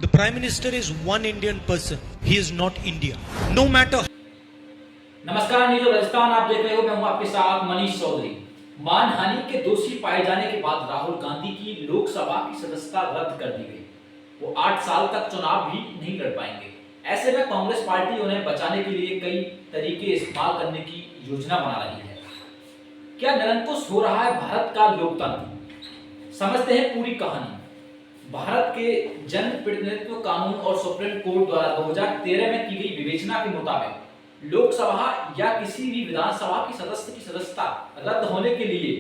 The Prime Minister is one Indian person. He is not India. No matter. नमस्कार news Rajasthan आप देख रहे हो। मैं हूं आपके साथ मनीष चौधरी। मानहानि के दोषी पाए जाने के बाद राहुल गांधी की लोकसभा की सदस्यता रद्द कर दी गई। वो 8 साल तक चुनाव भी नहीं लड़ पाएंगे। ऐसे में कांग्रेस पार्टी उन्हें बचाने के लिए कई तरीके इस्तेमाल करने की योजना बना रही है। क्या निरंकुश हो रहा है भारत का लोकतंत्र? समझते हैं पूरी कहानी। भारत के जन प्रतिनिधित्व कानून और सुप्रीम कोर्ट द्वारा 2013 में की गई विवेचना के मुताबिक लोकसभा या किसी भी विधानसभा की सदस्य की सदस्यता रद्द होने के लिए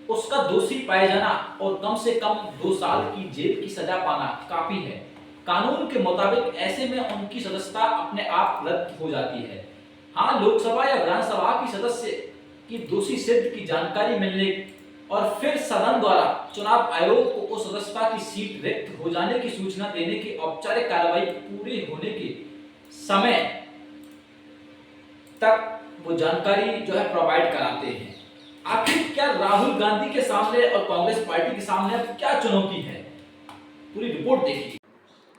उसका दोषी पाए जाना और कम से कम 2 साल की जेल की सजा पाना काफी है। कानून के मुताबिक ऐसे में उनकी सदस्यता अपने आप रद्द हो जाती है। हाँ, लोकसभा या विधानसभा की सदस्य की दोषी सिद्ध की जानकारी मिलने और फिर सदन द्वारा चुनाव आयोग को उस सदस्यता की सीट रिक्त हो जाने की सूचना देने की औपचारिक कार्रवाई पूरी होने के समय तक वो जानकारी जो है प्रोवाइड कराते हैं। आखिर क्या राहुल गांधी के सामने और कांग्रेस पार्टी के सामने अब क्या चुनौती है? पूरी रिपोर्ट देखिए।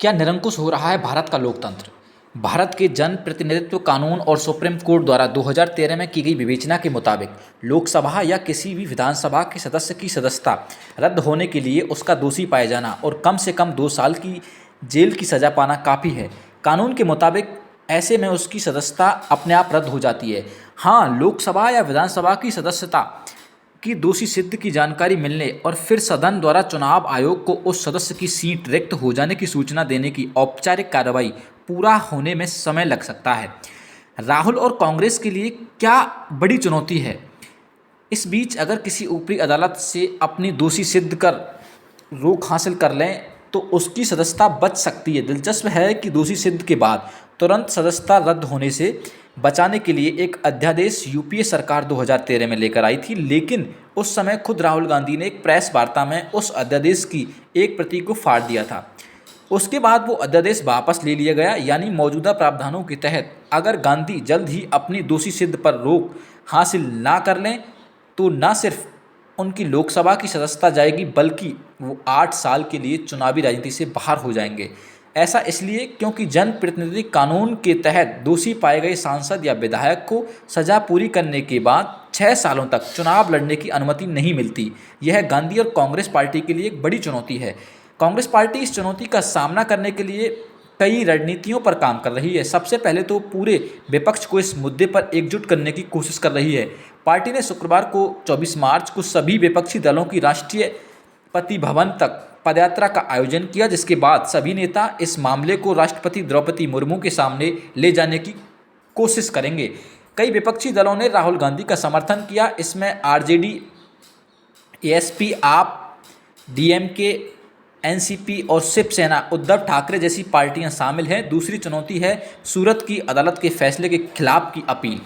क्या निरंकुश हो रहा है भारत का लोकतंत्र? भारत के जन प्रतिनिधित्व कानून और सुप्रीम कोर्ट द्वारा 2013 में की गई विवेचना के मुताबिक लोकसभा या किसी भी विधानसभा के सदस्य की सदस्यता रद्द होने के लिए उसका दोषी पाए जाना और कम से कम 2 साल की जेल की सजा पाना काफ़ी है। कानून के मुताबिक ऐसे में उसकी सदस्यता अपने आप रद्द हो जाती है। हाँ, लोकसभा या विधानसभा की सदस्यता की दोषी सिद्ध की जानकारी मिलने और फिर सदन द्वारा चुनाव आयोग को उस सदस्य की सीट रिक्त हो जाने की सूचना देने की औपचारिक कार्रवाई पूरा होने में समय लग सकता है। राहुल और कांग्रेस के लिए क्या बड़ी चुनौती है? इस बीच अगर किसी ऊपरी अदालत से अपनी दोषी सिद्ध कर रोक हासिल कर लें तो उसकी सदस्यता बच सकती है। दिलचस्प है कि दोषी सिद्ध के बाद तुरंत सदस्यता रद्द होने से बचाने के लिए एक अध्यादेश यूपीए सरकार 2013 में लेकर आई थी, लेकिन उस समय खुद राहुल गांधी ने एक प्रेस वार्ता में उस अध्यादेश की एक प्रति को फाड़ दिया था। उसके बाद वो अध्यादेश वापस ले लिया गया। यानी मौजूदा प्रावधानों के तहत अगर गांधी जल्द ही अपनी दोषी सिद्ध पर रोक हासिल ना कर लें तो न सिर्फ उनकी लोकसभा की सदस्यता जाएगी बल्कि वो 8 साल के लिए चुनावी राजनीति से बाहर हो जाएंगे। ऐसा इसलिए क्योंकि जन प्रतिनिधि कानून के तहत दोषी पाए गए सांसद या विधायक को सजा पूरी करने के बाद 6 सालों तक चुनाव लड़ने की अनुमति नहीं मिलती। यह गांधी और कांग्रेस पार्टी के लिए एक बड़ी चुनौती है। कांग्रेस पार्टी इस चुनौती का सामना करने के लिए कई रणनीतियों पर काम कर रही है। सबसे पहले तो पूरे विपक्ष को इस मुद्दे पर एकजुट करने की कोशिश कर रही है। पार्टी ने शुक्रवार को 24 मार्च को सभी विपक्षी दलों की राष्ट्रपति भवन तक पदयात्रा का आयोजन किया, जिसके बाद सभी नेता इस मामले को राष्ट्रपति द्रौपदी मुर्मू के सामने ले जाने की कोशिश करेंगे। कई विपक्षी दलों ने राहुल गांधी का समर्थन किया। इसमें आरजेडी, एएसपी, आप, डीएमके, एनसीपी और शिवसेना, उद्धव ठाकरे जैसी पार्टियां शामिल हैं। दूसरी चुनौती है सूरत की अदालत के फैसले के खिलाफ की अपील।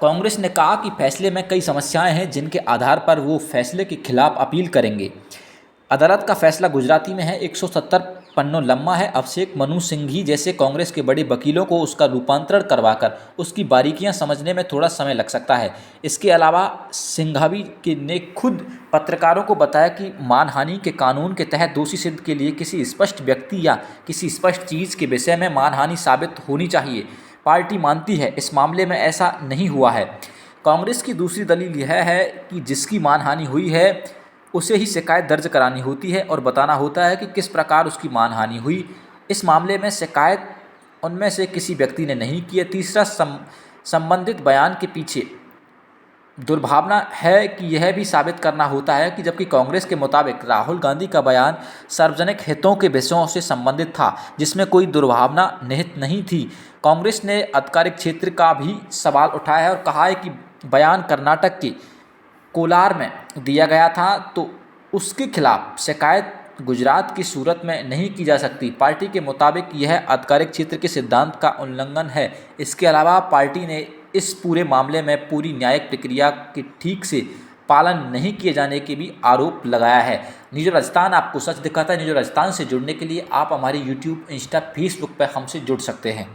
कांग्रेस ने कहा कि फैसले में कई समस्याएं हैं जिनके आधार पर वो फैसले के खिलाफ अपील करेंगे। अदालत का फैसला गुजराती में है, 170 पन्नों लम्बा है। अभिषेक मनु सिंघवी जैसे कांग्रेस के बड़े वकीलों को उसका रूपांतरण करवाकर उसकी बारीकियां समझने में थोड़ा समय लग सकता है। इसके अलावा सिंघवी ने खुद पत्रकारों को बताया कि मानहानि के कानून के तहत दोषी सिद्ध के लिए किसी स्पष्ट व्यक्ति या किसी स्पष्ट चीज़ के विषय में मानहानि साबित होनी चाहिए। पार्टी मानती है इस मामले में ऐसा नहीं हुआ है। कांग्रेस की दूसरी दलील यह है कि जिसकी मानहानि हुई है उसे ही शिकायत दर्ज करानी होती है और बताना होता है कि किस प्रकार उसकी मानहानि हुई। इस मामले में शिकायत उनमें से किसी व्यक्ति ने नहीं की है। तीसरा, संबंधित बयान के पीछे दुर्भावना है कि यह भी साबित करना होता है कि जबकि कांग्रेस के मुताबिक राहुल गांधी का बयान सार्वजनिक हितों के विषयों से संबंधित था जिसमें कोई दुर्भावना निहित नहीं थी। कांग्रेस ने आधिकारिक क्षेत्र का भी सवाल उठाया है और कहा है कि बयान कर्नाटक के कोलार में दिया गया था तो उसके खिलाफ शिकायत गुजरात की सूरत में नहीं की जा सकती। पार्टी के मुताबिक यह आधिकारिक क्षेत्र के सिद्धांत का उल्लंघन है। इसके अलावा पार्टी ने इस पूरे मामले में पूरी न्यायिक प्रक्रिया के ठीक से पालन नहीं किए जाने के भी आरोप लगाया है। न्यूज़ राजस्थान आपको सच दिखाता है। न्यूज़ राजस्थान से जुड़ने के लिए आप हमारे यूट्यूब, इंस्टा, फेसबुक पर हमसे जुड़ सकते हैं।